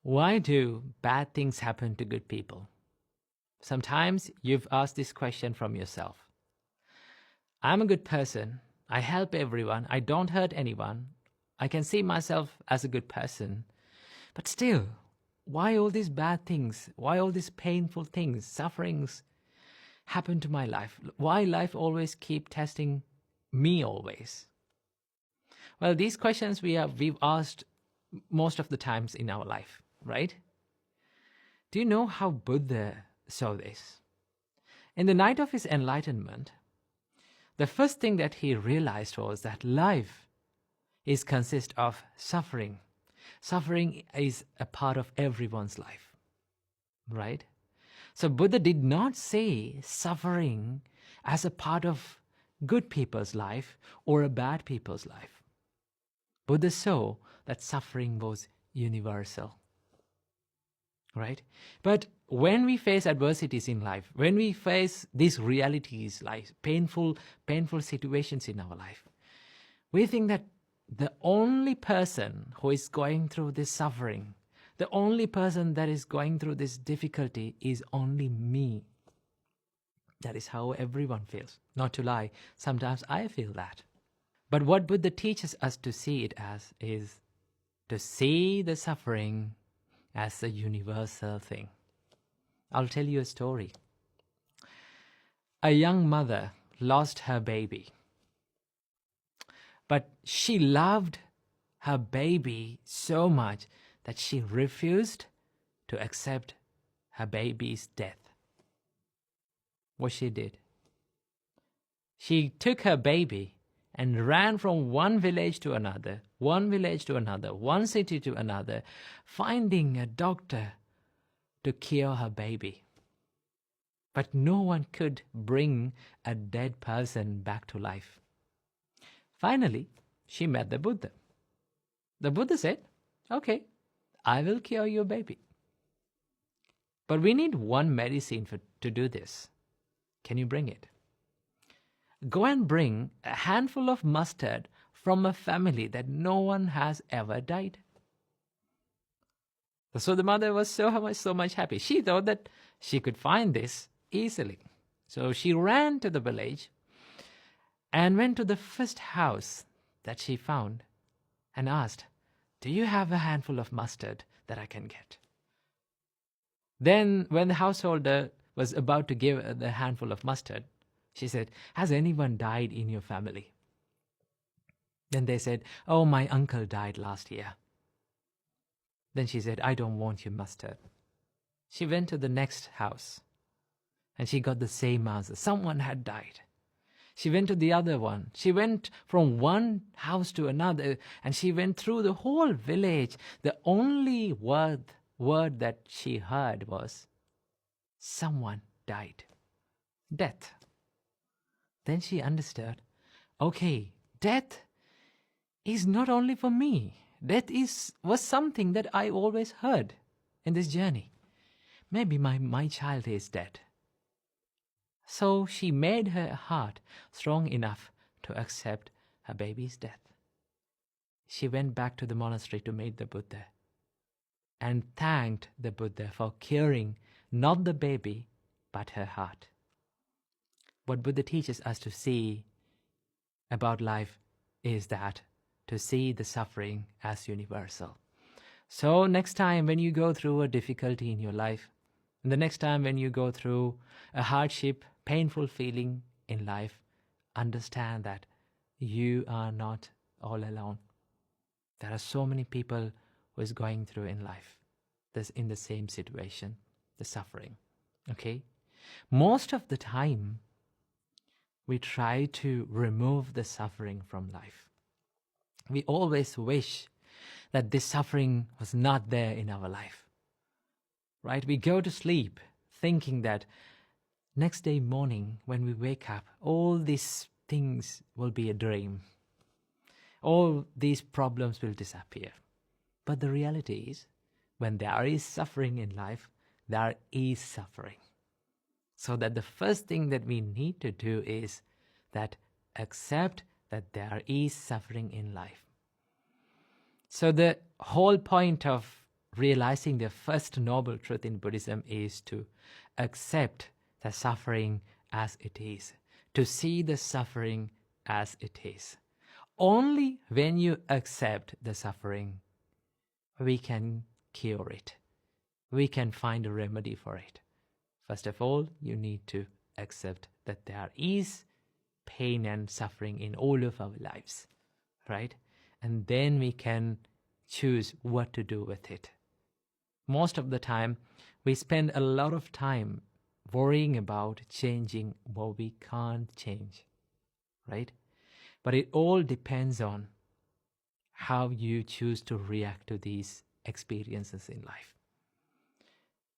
Why do bad things happen to good people? Sometimes you've asked this question from yourself. I'm a good person. I help everyone. I don't hurt anyone. I can see myself as a good person. But still, why all these bad things? Why all these painful things, sufferings happen to my life? Why life always keep testing me always? Well, these questions we've asked most of the times in our life, right? Do you know how Buddha saw this? In the night of his enlightenment, the first thing that he realized was that life is consist of suffering. Suffering is a part of everyone's life, right? So Buddha did not say suffering as a part of good people's life or a bad people's life. Buddha saw that suffering was universal, right? But when we face adversities in life, when we face these realities, like painful situations in our life, we think that the only person who is going through this suffering, the only person that is going through this difficulty is only me. That is how everyone feels. Not to lie, sometimes I feel that. But what Buddha teaches us to see it as is to see the suffering as a universal thing. I'll tell you a story. A young mother lost her baby, but she loved her baby so much that she refused to accept her baby's death. What she did? She took her baby and ran from one village to another, one city to another, finding a doctor to cure her baby. But no one could bring a dead person back to life. Finally, she met the Buddha. The Buddha said, "Okay, I will cure your baby. But we need one medicine to do this. Can you bring it? Go and bring a handful of mustard from a family that no one has ever died." So the mother was so much happy. She thought that she could find this easily. So she ran to the village and went to the first house that she found and asked, "Do you have a handful of mustard that I can get?" Then when the householder was about to give the handful of mustard, she said, "Has anyone died in your family?" Then they said, "Oh, my uncle died last year." Then she said, "I don't want your mustard." She went to the next house and she got the same answer. Someone had died. She went to the other one. She went from one house to another and she went through the whole village. The only word that she heard was, "Someone died." Death. Then she understood, okay, death is not only for me. Death was something that I always heard in this journey. Maybe my child is dead. So she made her heart strong enough to accept her baby's death. She went back to the monastery to meet the Buddha and thanked the Buddha for curing not the baby, but her heart. What Buddha teaches us to see about life is that to see the suffering as universal. So next time when you go through a difficulty in your life, and the next time when you go through a hardship, painful feeling in life, understand that you are not all alone. There are so many people who is going through in life this in the same situation, the suffering. Okay? Most of the time, we try to remove the suffering from life. We always wish that this suffering was not there in our life. Right? We go to sleep thinking that next day morning when we wake up, all these things will be a dream. All these problems will disappear. But the reality is, when there is suffering in life, there is suffering. So that the first thing that we need to do is that accept that there is suffering in life. So the whole point of realizing the first noble truth in Buddhism is to accept the suffering as it is, to see the suffering as it is. Only when you accept the suffering, we can cure it. We can find a remedy for it. First of all, you need to accept that there is pain and suffering in all of our lives, right? And then we can choose what to do with it. Most of the time, we spend a lot of time worrying about changing what we can't change, right? But it all depends on how you choose to react to these experiences in life.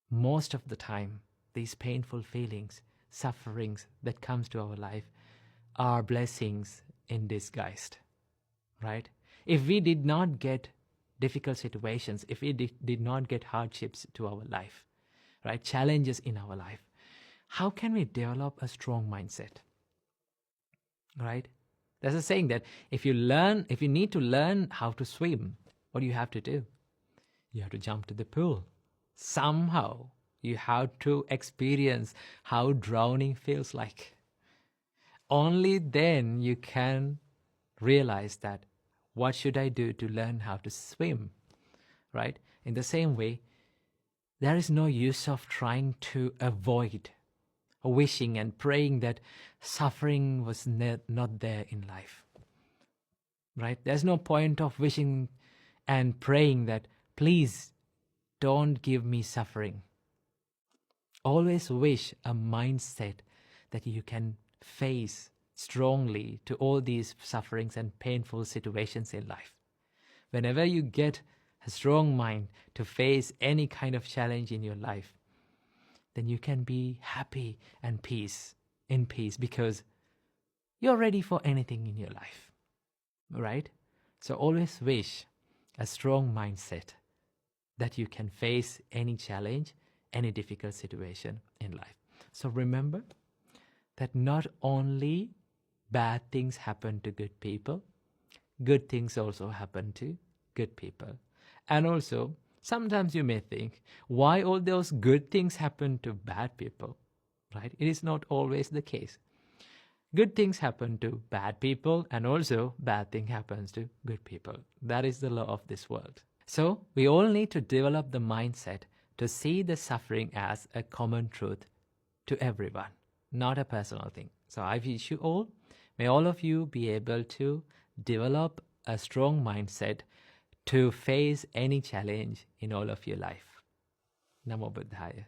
Most of the time, these painful feelings, sufferings that comes to our life are blessings in disguise, right? If we did not get difficult situations, if we did not get hardships to our life, right, challenges in our life, how can we develop a strong mindset, right? There's a saying that if you need to learn how to swim, what do you have to do? You have to jump to the pool. Somehow, you have to experience how drowning feels like. Only then you can realize that, what should I do to learn how to swim, right? In the same way, there is no use of trying to avoid, wishing and praying that suffering was not there in life, right? There's no point of wishing and praying that, please don't give me suffering. Always wish a mindset that you can face strongly to all these sufferings and painful situations in life. Whenever you get a strong mind to face any kind of challenge in your life, then you can be happy and in peace, because you're ready for anything in your life, right? So always wish a strong mindset that you can face any challenge, any difficult situation in life. So remember that not only bad things happen to good people, good things also happen to good people. And also, sometimes you may think, why all those good things happen to bad people, right? It is not always the case. Good things happen to bad people, and also bad thing happens to good people. That is the law of this world. So we all need to develop the mindset to see the suffering as a common truth to everyone, not a personal thing. So I wish you all, may all of you be able to develop a strong mindset to face any challenge in all of your life. Namo Buddhaya.